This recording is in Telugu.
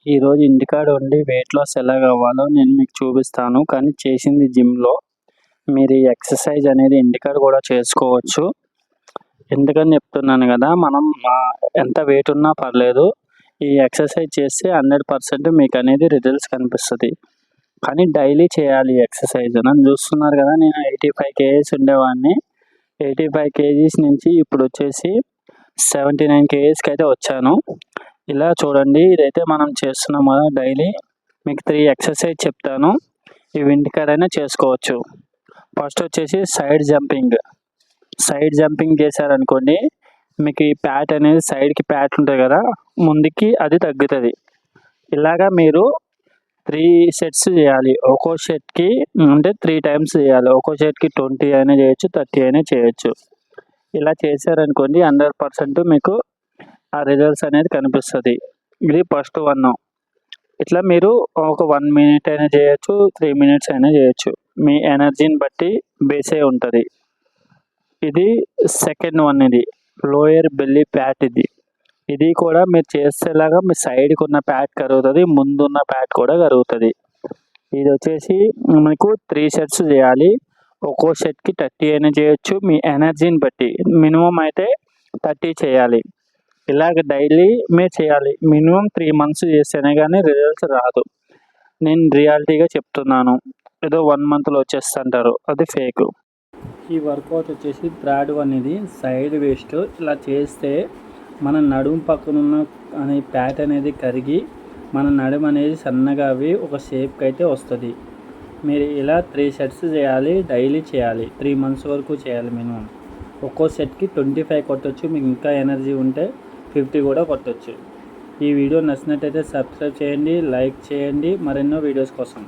ఈరోజు ఇంటికాడ ఉండి వెయిట్ లాస్ ఎలాగ అవ్వాలో నేను మీకు చూపిస్తాను. కానీ చేసింది జిమ్‌లో. మీరు ఈ ఎక్సర్సైజ్ అనేది ఇంటికాడ కూడా చేసుకోవచ్చు. ఎందుకని చెప్తున్నాను కదా! మనం ఎంత వెయిట్ ఉన్నా పర్లేదు. ఈ ఎక్సర్సైజ్ చేస్తే 100% మీకనేది రిజల్ట్స్ కనిపిస్తది. కానీ డైలీ చేయాలి ఈ ఎక్సర్సైజ్. నన్ను చూస్తున్నారు కదా! నేను 85 కేజీస్ ఉండేవాడిని. 85 కేజీస్ నుంచి ఇప్పుడొచ్చేసి 79 కేజీస్‌కైతే వచ్చాను. ఇలా చూడండి, ఇదైతే మనం చేస్తున్నాం కదా డైలీ. మీకు 3 ఎక్సర్సైజ్ చెప్తాను. ఇవి ఇంటికాడైనా చేసుకోవచ్చు. ఫస్ట్ వచ్చేసి సైడ్ జంపింగ్. సైడ్ జంపింగ్ చేశారనుకోండి, మీకు ఈ ప్యాట్ అనేది సైడ్‌కి ప్యాట్ ఉంటుంది కదా, ముందుకి అది తగ్గుతుంది. ఇలాగా మీరు 3 సెట్స్ చేయాలి. ఒక్కో సెట్‌కి అంటే 3 టైమ్స్ చేయాలి. ఒక్కో సెట్‌కి 20 అయినా చేయొచ్చు, 30 అయినా చేయొచ్చు. ఇలా చేశారనుకోండి 100% మీకు ఆ రిజల్ట్స్ అనేది కనిపిస్తది. ఇది ఫస్ట్ 1. ఇట్లా మీరు ఒక 1 మినిట్ అయినా చేయొచ్చు, 3 మినిట్స్ అయినా చేయొచ్చు. మీ ఎనర్జీని బట్టి బేస్ అయి ఉంటది. ఇది సెకండ్ 1 ఇది. లోయర్ బెల్లీ ఫ్యాట్ ఇది. ఇది కూడా మీరు చేసేలాగా మీ సైడ్‌కి ఉన్న ఫ్యాట్ కరుగుతది. ముందున్న ఫ్యాట్ కూడా కరుగుతది. ఇదొచ్చేసి మీకు 3 సెట్స్ చేయాలి. ఒక్కో సెట్‌కి 30 అయినా చేయొచ్చు. మీ ఎనర్జీని బట్టి. మినిమమ్ అయితే 30 చేయాలి. ఇలాగ డైలీ మీరు చేయాలి. మినిమమ్ 3 మంత్స్ చేస్తేనే గానీ రిజల్ట్స్ రాదు. నేను రియాలిటీగా చెప్తున్నాను. ఏదో 1 మంత్‌లో వచ్చేస్తదంటారు. అది ఫేకు. ఈ వర్కౌట్ వచ్చేసి థర్డ్ 1 ఇది. Side waste. ఇలా చేస్తే మన నడుము పక్కనున్న ఫ్యాట్ అనేది కరిగి మన నడుము అనేది సన్నగా అవి ఒక షేప్‌కి అయితే వస్తది. మీరు ఇలా 3 సెట్స్ చేయాలి. డైలీ చేయాలి. 3 మంత్స్ వరకు చేయాలి మినిమమ్. ఒక్కో సెట్‌కి 25 కొట్టొచ్చు. మీకు ఇంకా ఎనర్జీ ఉంటే 50 కూడా కొట్టొచ్చు. ఈ వీడియో నచ్చినట్టయితే సబ్స్క్రైబ్ చేయండి, లైక్ చేయండి మరెన్నో వీడియోస్ కోసం.